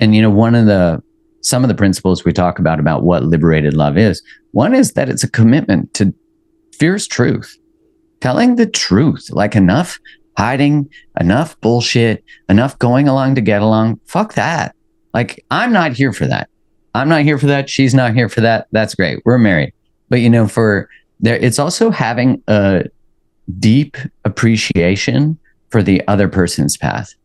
And, some of the principles we talk about what liberated love is, one is that it's a commitment to fierce truth, telling the truth, like enough hiding, enough bullshit, enough going along to get along. Fuck that. Like, I'm not here for that. I'm not here for that. She's not here for that. That's great. We're married. But, it's also having a deep appreciation for the other person's path.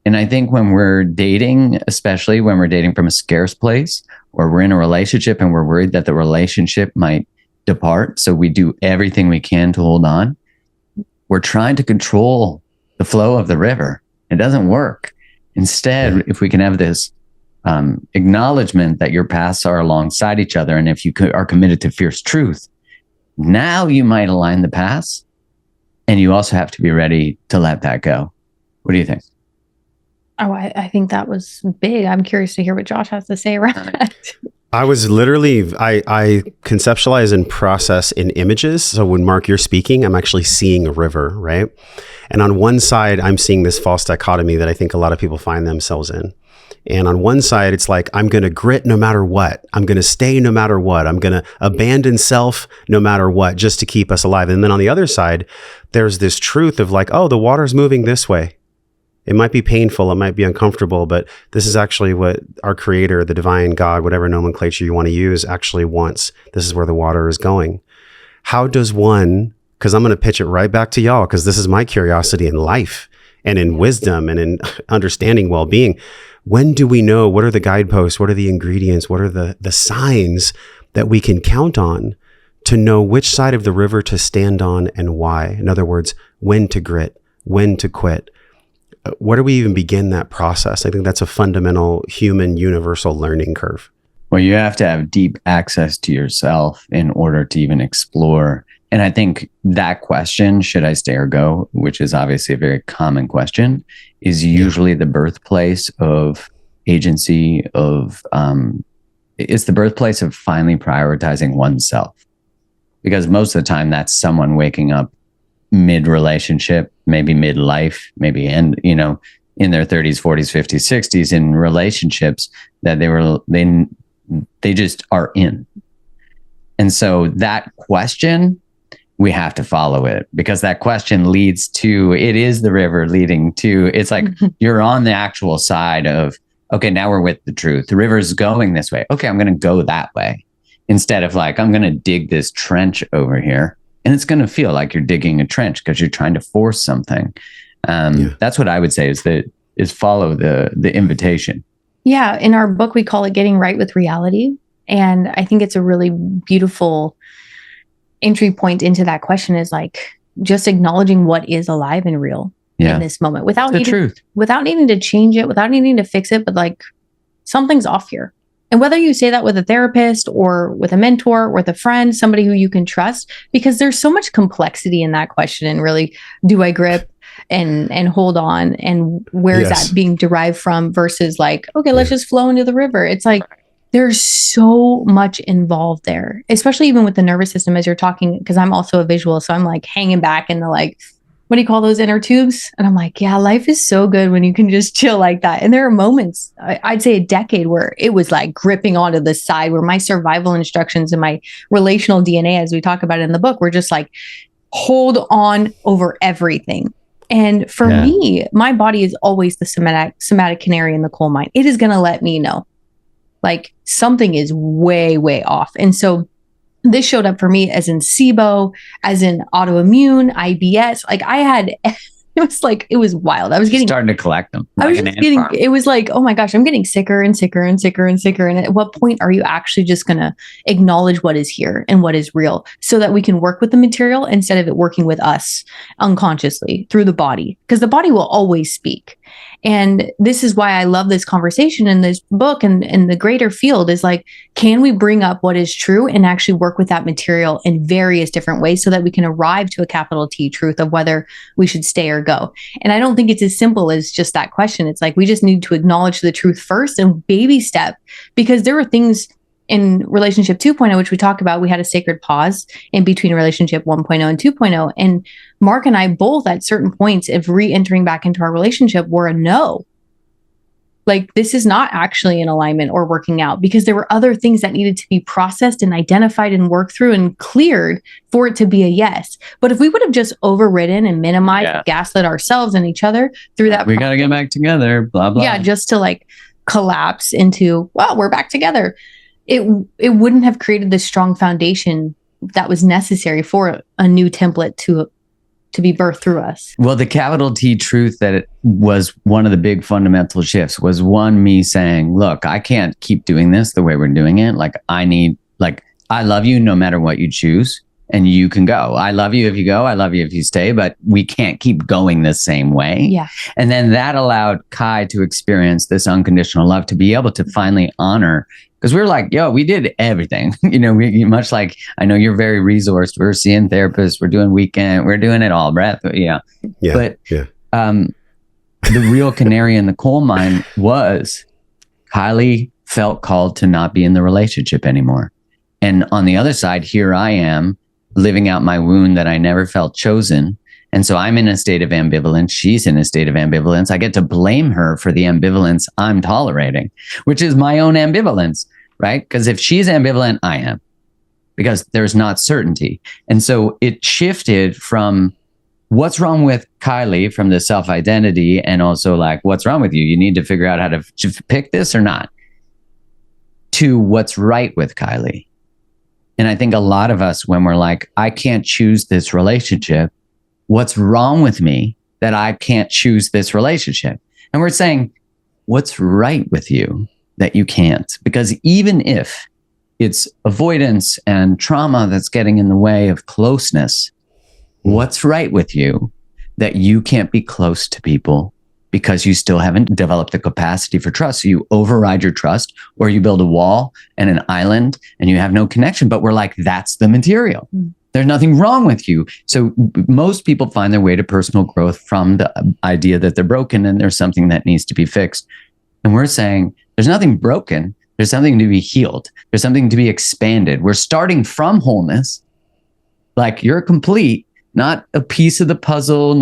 And I think when we're dating, especially when we're dating from a scarce place, or we're in a relationship and we're worried that the relationship might depart, so we do everything we can to hold on, we're trying to control the flow of the river. It doesn't work. Instead, if we can have this acknowledgement that your paths are alongside each other, and if you are committed to fierce truth, now you might align the paths, and you also have to be ready to let that go. What do you think? Oh, I think that was big. I'm curious to hear what Josh has to say around that. I conceptualize and process in images. So when, Mark, you're speaking, I'm actually seeing a river, right? And on one side, I'm seeing this false dichotomy that I think a lot of people find themselves in. And on one side, it's like, I'm going to grit no matter what. I'm going to stay no matter what. I'm going to abandon self no matter what, just to keep us alive. And then on the other side, there's this truth of like, oh, the water's moving this way. It might be painful, it might be uncomfortable, but this is actually what our creator, the divine God, whatever nomenclature you want to use, actually wants. This is where the water is going. How does one, because I'm going to pitch it right back to y'all, because this is my curiosity in life and in wisdom and in understanding well-being. When do we know? What are the guideposts? What are the ingredients? What are the signs that we can count on to know which side of the river to stand on and why? In other words, when to grit, when to quit. Where do we even begin that process? I think that's a fundamental human universal learning curve. Well, you have to have deep access to yourself in order to even explore. And I think that question, should I stay or go, which is obviously a very common question, is usually the birthplace of agency, it's the birthplace of finally prioritizing oneself. Because most of the time that's someone waking up mid-relationship, maybe mid-life, maybe in their 30s, 40s, 50s, 60s, in relationships that they just are in. And so that question, we have to follow it, because that question leads to, it is the river leading to, it's like you're on the actual side of, okay, now we're with the truth. The river's going this way. Okay, I'm going to go that way. Instead of like, I'm going to dig this trench over here. And it's going to feel like you're digging a trench because you're trying to force something. That's what I would say is follow the invitation. Yeah. In our book, we call it Getting Right with Reality. And I think it's a really beautiful entry point into that question, is like just acknowledging what is alive and real in this moment without needing to change it, without needing to fix it, but like something's off here. And whether you say that with a therapist or with a mentor or with a friend, somebody who you can trust, because there's so much complexity in that question. And really, do I grip and hold on? And where is that being derived from versus like, okay, let's just flow into the river. It's like, there's so much involved there, especially even with the nervous system as you're talking, because I'm also a visual. So I'm like hanging back in the like, what do you call those inner tubes? And I'm like, yeah, life is so good when you can just chill like that. And there are moments, I'd say a decade, where it was like gripping onto the side, where my survival instructions and my relational DNA, as we talk about it in the book, were just like, hold on over everything. And for me, my body is always the somatic canary in the coal mine. It is going to let me know like something is way, way off. And so this showed up for me as in SIBO, as in autoimmune, IBS. Like I had, it was wild. I was starting to collect them. It was like, oh my gosh, I'm getting sicker and sicker and sicker and sicker. And at what point are you actually just going to acknowledge what is here and what is real so that we can work with the material instead of it working with us unconsciously through the body? Because the body will always speak. And this is why I love this conversation in this book and the greater field is like, can we bring up what is true and actually work with that material in various different ways so that we can arrive to a capital T truth of whether we should stay or go? And I don't think it's as simple as just that question. It's like, we just need to acknowledge the truth first and baby step, because there were things in relationship 2.0, which we talked about. We had a sacred pause in between relationship 1.0 and 2.0. And Mark and I both at certain points of re-entering back into our relationship were a no. like this is not actually in alignment or working out, because there were other things that needed to be processed and identified and worked through and cleared for it to be a yes. But if we would have just overridden and minimized, gaslit ourselves and each other through that, we got to get back together, blah, blah. Yeah, just to like collapse into, well, we're back together. It wouldn't have created the strong foundation that was necessary for a new template to be birthed through us. Well, the capital T truth that it was one of the big fundamental shifts was one, me saying, look, I can't keep doing this the way we're doing it. Like I love you no matter what you choose, and you can go. I love you if you go. I love you if you stay, but we can't keep going the same way. Yeah. And then that allowed Kai to experience this unconditional love, to be able to finally honor. Because we were like, yo, we did everything. We much like, I know you're very resourced. We're seeing therapists. We're doing weekend. We're doing it all, Brett. Yeah. But the real canary in the coal mine was Kylie felt called to not be in the relationship anymore. And on the other side, here I am living out my wound that I never felt chosen. And so I'm in a state of ambivalence. She's in a state of ambivalence. I get to blame her for the ambivalence I'm tolerating, which is my own ambivalence, right? Because if she's ambivalent, I am, because there's not certainty. And so it shifted from what's wrong with Kylie, from the self-identity, and also like, what's wrong with you? You need to figure out how to pick this or not, to what's right with Kylie. And I think a lot of us, when we're like, I can't choose this relationship, what's wrong with me that I can't choose this relationship? And we're saying, what's right with you that you can't? Because even if it's avoidance and trauma that's getting in the way of closeness, what's right with you that you can't be close to people because you still haven't developed the capacity for trust? So you override your trust, or you build a wall and an island and you have no connection. But we're like, that's the material. There's nothing wrong with you. So most people find their way to personal growth from the idea that they're broken and there's something that needs to be fixed. And we're saying there's nothing broken. There's something to be healed. There's something to be expanded. We're starting from wholeness. Like you're complete, not a piece of the puzzle,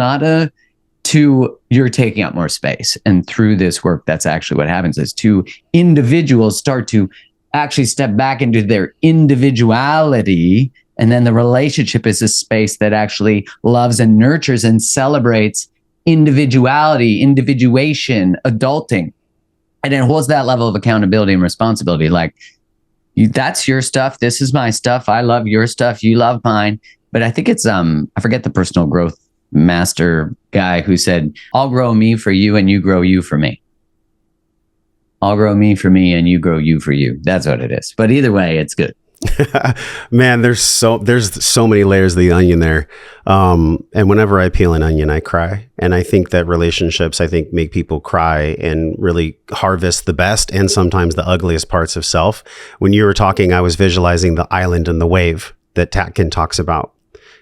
you're taking up more space. And through this work, that's actually what happens, is two individuals start to actually step back into their individuality. And then the relationship is a space that actually loves and nurtures and celebrates individuality, individuation, adulting. And it holds that level of accountability and responsibility. Like, that's your stuff. This is my stuff. I love your stuff. You love mine. But I think it's, I forget the personal growth master guy who said, I'll grow me for you and you grow you for me. I'll grow me for me and you grow you for you. That's what it is. But either way, it's good. Man, there's so many layers of the onion there. And whenever I peel an onion, I cry. And I think that relationships, make people cry and really harvest the best and sometimes the ugliest parts of self. When you were talking, I was visualizing the island and the wave that Tatkin talks about.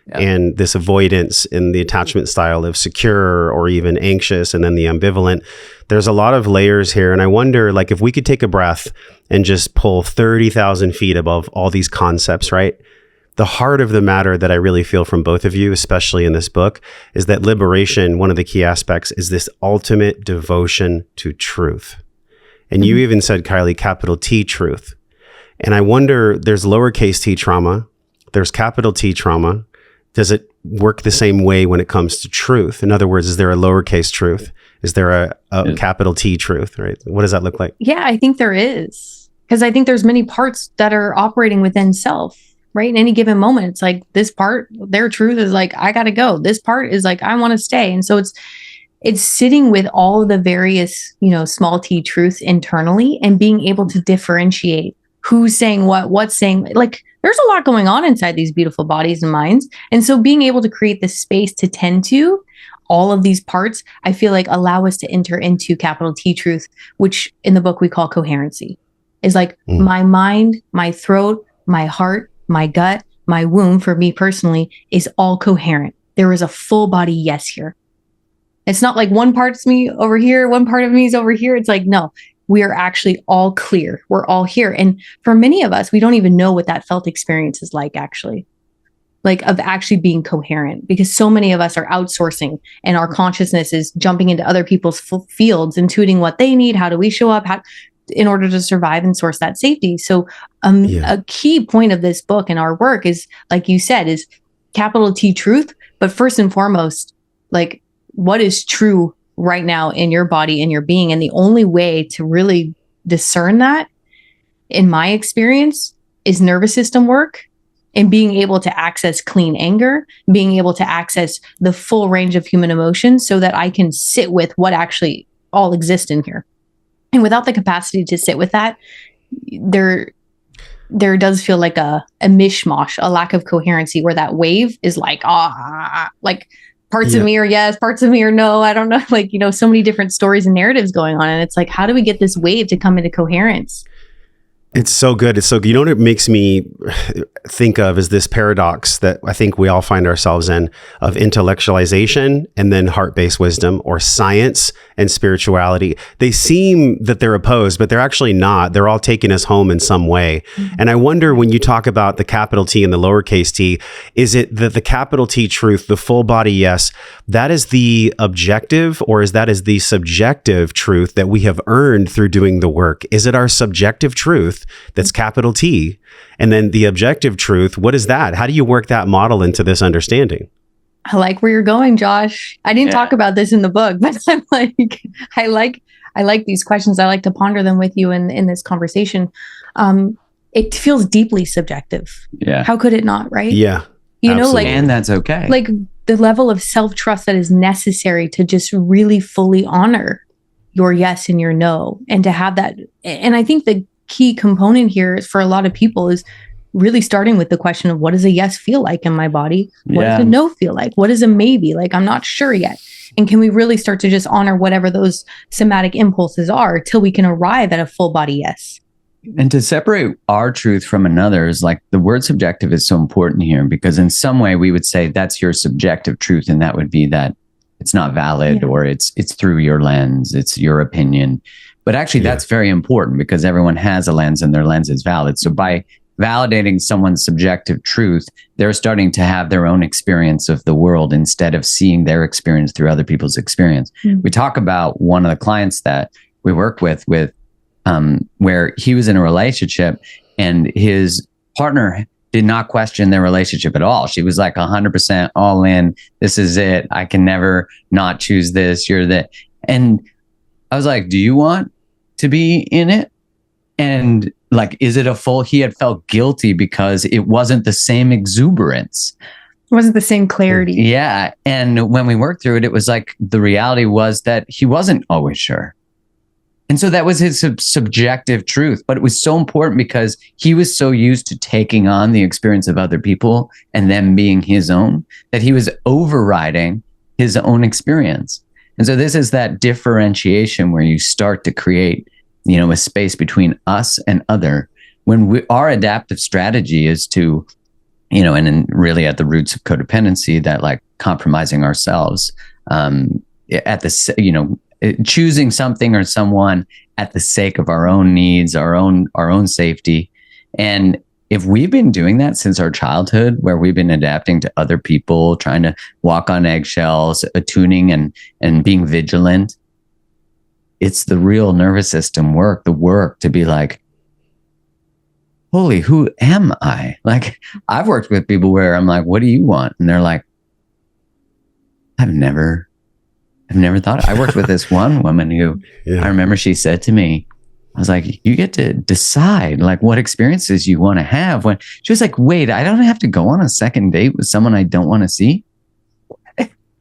Yep. And this avoidance in the attachment style of secure or even anxious, and then the ambivalent. There's a lot of layers here. And I wonder, like, if we could take a breath and just pull 30,000 feet above all these concepts, right? The heart of the matter that I really feel from both of you, especially in this book, is that liberation, one of the key aspects, is this ultimate devotion to truth. And you even said, Kylie, capital T truth. And I wonder, there's lowercase t trauma, there's capital T trauma. Does it work the same way when it comes to truth? In other words, is there a lowercase truth? Is there a capital T truth, right? What does that look like? Yeah, I think there is. Because I think there's many parts that are operating within self, right? In any given moment, it's like this part, their truth is like, I got to go. This part is like, I want to stay. And so it's sitting with all of the various, small T truths internally and being able to differentiate who's saying what's saying, like, there's a lot going on inside these beautiful bodies and minds. And so being able to create the space to tend to all of these parts, I feel like allow us to enter into capital T truth, which in the book we call coherency. Is like my mind, my throat, my heart, my gut, my womb, for me personally, is all coherent. There is a full body yes here. It's not like one part's me over here, one part of me is over here. It's like, no, we are actually all clear. We're all here. And for many of us, we don't even know what that felt experience is like, actually. like of actually being coherent, because so many of us are outsourcing and our consciousness is jumping into other people's fields, intuiting what they need. How do we show up in order to survive and source that safety? So a key point of this book and our work is, like you said, is capital T truth. But first and foremost, like, what is true right now in your body, in your being? And the only way to really discern that, in my experience, is nervous system work and being able to access clean anger, being able to access the full range of human emotions so that I can sit with what actually all exists in here. And without the capacity to sit with that, there does feel like a mishmash, a lack of coherency, where that wave is like, like parts of me are yes, parts of me are no. I don't know, like, you know, so many different stories and narratives going on. And it's like, how do we get this wave to come into coherence? It's so good. It's so good. You know what it makes me think of is this paradox that I think we all find ourselves in, of intellectualization and then heart-based wisdom, or science and spirituality. They seem that they're opposed, but they're actually not. They're all taking us home in some way. Mm-hmm. And I wonder, when you talk about the capital T and the lowercase t, is it that the capital T truth, the full body yes, that is the objective, or is that is the subjective truth that we have earned through doing the work? Is it our subjective truth that's capital T? And then the objective truth, what is that? How do you work that model into this understanding? I like where you're going, Josh. I didn't talk about this in the book, but I'm like, I like these questions. I like to ponder them with you in this conversation. It feels deeply subjective. Yeah. How could it not, right? Yeah. You know, like, and that's okay. Like the level of self-trust that is necessary to just really fully honor your yes and your no, and to have that. And I think the key component here is, for a lot of people, is really starting with the question of, what does a yes feel like in my body? What does a no feel like? What is a maybe? Like, I'm not sure yet. And can we really start to just honor whatever those somatic impulses are till we can arrive at a full body yes? And to separate our truth from another's, like, the word subjective is so important here, because in some way we would say that's your subjective truth, and that would be that it's not valid, or it's through your lens, it's your opinion. But actually that's very important, because everyone has a lens and their lens is valid. So by validating someone's subjective truth, they're starting to have their own experience of the world instead of seeing their experience through other people's experience. Mm-hmm. We talk about one of the clients that we work with where he was in a relationship and his partner did not question their relationship at all. She was like 100% all in. This is it. I can never not choose this. You're that. And I was like, do you want to be in it? And like, is it he had felt guilty because it wasn't the same exuberance. It wasn't the same clarity. Yeah. And when we worked through it, it was like, the reality was that he wasn't always sure. And so that was his subjective truth. But it was so important because he was so used to taking on the experience of other people and them being his own, that he was overriding his own experience. And so this is that differentiation where you start to create, you know, a space between us and other, when our adaptive strategy is to, you know, and really at the roots of codependency, that like compromising ourselves, at the, you know, choosing something or someone at the sake of our own needs, our own safety. And if we've been doing that since our childhood, where we've been adapting to other people, trying to walk on eggshells, attuning and being vigilant, it's the real nervous system work, the work to be like, holy, who am I? Like, I've worked with people where I'm like, what do you want? And they're like, I've never thought. I worked with this one woman who I remember she said to me, I was like, you get to decide like what experiences you want to have. When she was like, wait, I don't have to go on a second date with someone I don't want to see.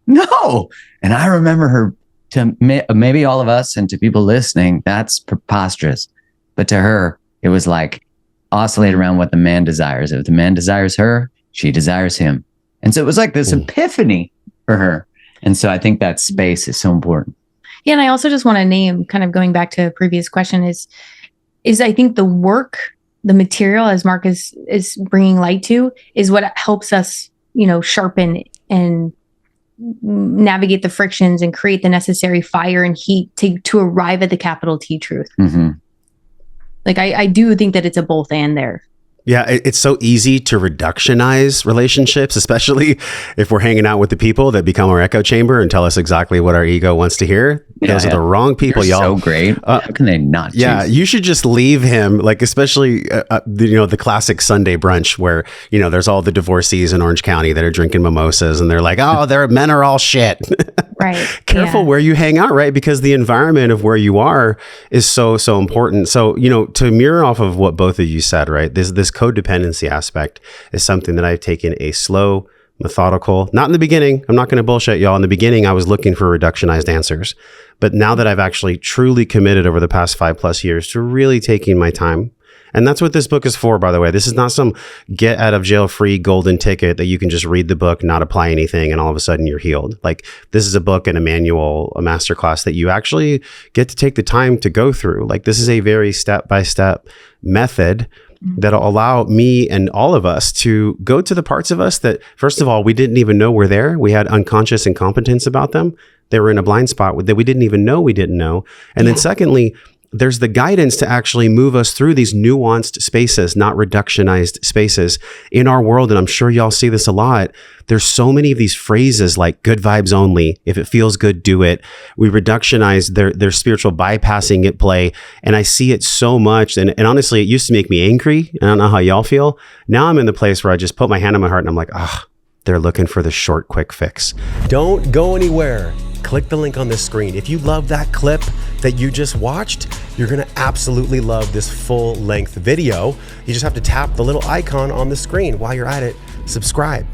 No. And I remember her, to maybe all of us and to people listening, that's preposterous. But to her, it was like oscillate around what the man desires. If the man desires her, she desires him. And so it was like this epiphany for her. And so I think that space is so important. Yeah. And I also just want to name, kind of going back to a previous question, is I think the work, the material, as Mark is bringing light to, is what helps us, you know, sharpen and navigate the frictions and create the necessary fire and heat to arrive at the capital T truth. Mm-hmm. Like I do think that it's a both and there. Yeah, it's so easy to reductionize relationships, especially if we're hanging out with the people that become our echo chamber and tell us exactly what our ego wants to hear. Those are the wrong people, You're y'all. so great. How can they not choose? Yeah, you should just leave him, like, especially, the classic Sunday brunch where, there's all the divorcees in Orange County that are drinking mimosas and they're like, oh, their men are all shit. Right. Careful where you hang out, right? Because the environment of where you are is so, so important. So, to mirror off of what both of you said, right? This codependency aspect is something that I've taken a slow, methodical, not in the beginning. I'm not going to bullshit y'all. In the beginning, I was looking for reductionized answers. But now that I've actually truly committed over the past 5+ years to really taking my time, and that's what this book is for, by the way. This is not some get out of jail free golden ticket that you can just read the book, not apply anything, and all of a sudden you're healed. Like, this is a book and a manual, a masterclass that you actually get to take the time to go through. Like, this is a very step-by-step method that'll allow me and all of us to go to the parts of us that, first of all, we didn't even know were there. We had unconscious incompetence about them. They were in a blind spot that we didn't even know we didn't know. And then secondly, there's the guidance to actually move us through these nuanced spaces, not reductionized spaces in our world. And I'm sure y'all see this a lot. There's so many of these phrases like good vibes only. If it feels good, do it. We reductionize their spiritual bypassing at play. And I see it so much. And honestly, it used to make me angry. I don't know how y'all feel. Now I'm in the place where I just put my hand on my heart and I'm like, they're looking for the short, quick fix. Don't go anywhere. Click the link on this screen. If you love that clip that you just watched, you're going to absolutely love this full length video. You just have to tap the little icon on the screen. While you're at it, subscribe.